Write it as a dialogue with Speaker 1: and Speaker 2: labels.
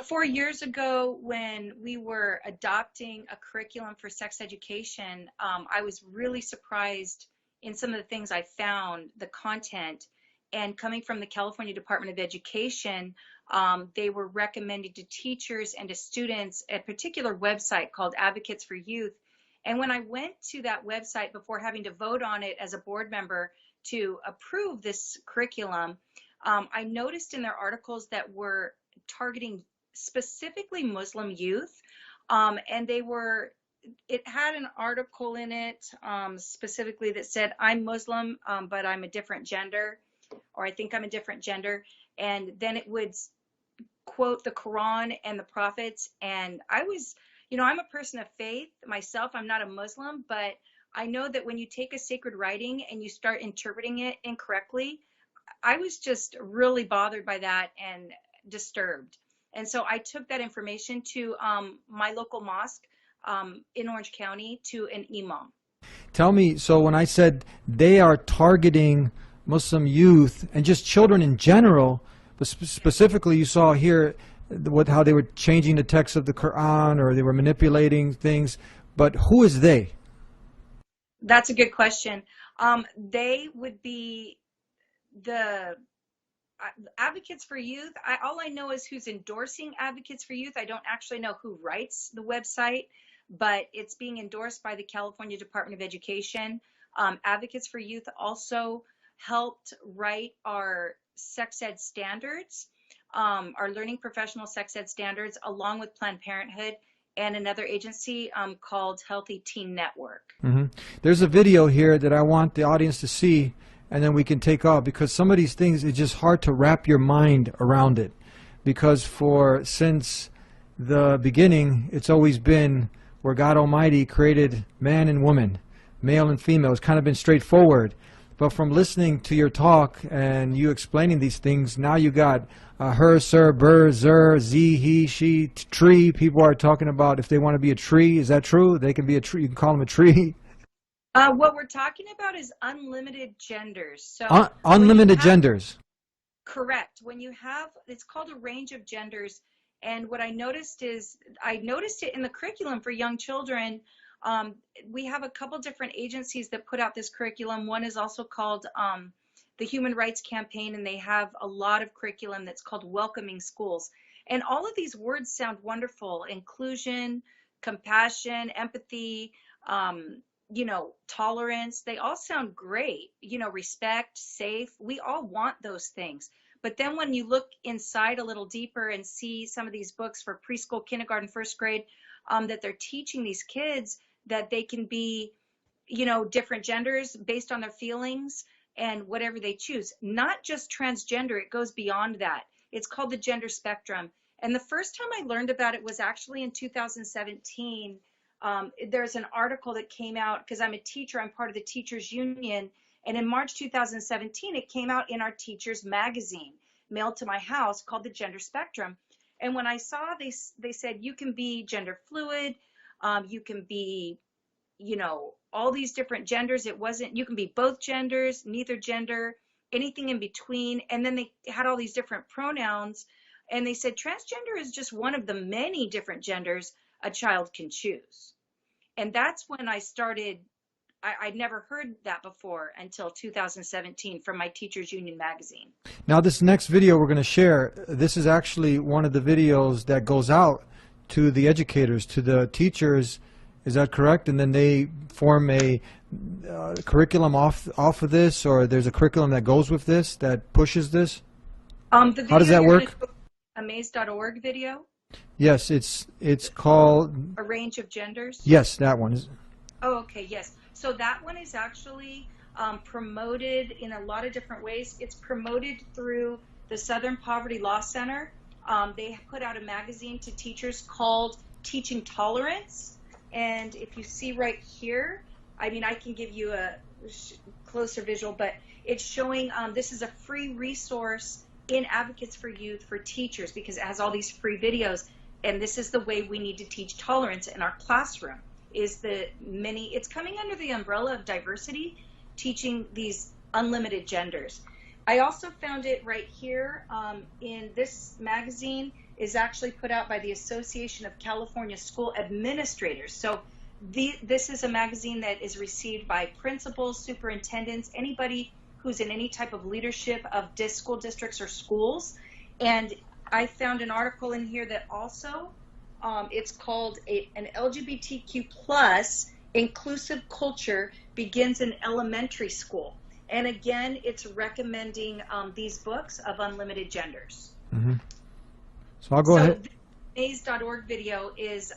Speaker 1: 4 years ago, when we were adopting a curriculum for sex education, I was really surprised in some of the things I found, the content. And coming from the California Department of Education, they were recommending to teachers and to students a particular website called Advocates for Youth. And when I went to that website before having to vote on it as a board member to approve this curriculum, I noticed in their articles that were targeting specifically Muslim youth, and it had an article in it specifically that said, I'm Muslim, but I'm a different gender, or I think I'm a different gender. And then it would quote the Quran and the prophets. And I was, I'm a person of faith myself. I'm not a Muslim, but I know that when you take a sacred writing and you start interpreting it incorrectly, I was just really bothered by that and disturbed. And so I took that information to my local mosque in Orange County, to an imam.
Speaker 2: Tell me, so when I said they are targeting Muslim youth and just children in general, but specifically you saw here how they were changing the text of the Quran, or they were manipulating things, but who is they?
Speaker 1: That's a good question. They would be the Advocates for Youth. All I know is who's endorsing Advocates for Youth. I don't actually know who writes the website, but it's being endorsed by the California Department of Education. Advocates for Youth also helped write our sex ed standards, our learning professional sex ed standards, along with Planned Parenthood and another agency called Healthy Teen Network.
Speaker 2: There's a video here that I want the audience to see, and then we can take off, because some of these things, it's just hard to wrap your mind around it, because since the beginning, it's always been where God Almighty created man and woman, male and female. It's kind of been straightforward. But from listening to your talk and you explaining these things, now you got her, sir, ber, zer, ze, he, she, tree. People are talking about if they want to be a tree. Is that true? They can be a tree. You can call them a tree.
Speaker 1: What we're talking about is unlimited genders. So
Speaker 2: unlimited genders.
Speaker 1: Correct. When you have, it's called a range of genders. And what I noticed is, I noticed it in the curriculum for young children. We have a couple different agencies that put out this curriculum. One is also called the Human Rights Campaign, and they have a lot of curriculum that's called Welcoming Schools. And all of these words sound wonderful: inclusion, compassion, empathy, tolerance. They all sound great. Respect, safe. We all want those things. But then when you look inside a little deeper and see some of these books for preschool, kindergarten, first grade, that they're teaching these kids that they can be, different genders based on their feelings and whatever they choose. Not just transgender, it goes beyond that. It's called the gender spectrum. And the first time I learned about it was actually in 2017. There's an article that came out, because I'm a teacher, I'm part of the teachers union. And in March 2017, it came out in our teachers magazine, mailed to my house, called the Gender Spectrum. And when I saw, they said, you can be gender fluid, you can be, all these different genders. It wasn't, you can be both genders, neither gender, anything in between. And then they had all these different pronouns. And they said, transgender is just one of the many different genders a child can choose. And that's when I started, I'd never heard that before until 2017 from my Teachers Union magazine.
Speaker 2: Now this next video we're going to share, this is actually one of the videos that goes out to the educators, to the teachers. Is that correct? And then they form a curriculum off of this, or there's a curriculum that goes with this, that pushes this?
Speaker 1: How
Speaker 2: does that work?
Speaker 1: Amaze.org video?
Speaker 2: Yes, it's called
Speaker 1: A Range of Genders?
Speaker 2: Yes, that one is.
Speaker 1: Oh, okay, yes. So that one is actually promoted in a lot of different ways. It's promoted through the Southern Poverty Law Center. They put out a magazine to teachers called Teaching Tolerance. And if you see right here, I can give you a closer visual, but it's showing this is a free resource in Advocates for Youth for teachers, because it has all these free videos. And this is the way we need to teach tolerance in our classroom. It's coming under the umbrella of diversity, teaching these unlimited genders. I also found it right here in this magazine. is actually put out by the Association of California School Administrators. So this is a magazine that is received by principals, superintendents, anybody who's in any type of leadership of school districts or schools. And I found an article in here that also, it's called an LGBTQ plus inclusive culture begins in elementary school. And again, it's recommending these books of Unlimited Genders.
Speaker 2: Mm-hmm. So I'll go ahead.
Speaker 1: So the maze.org video is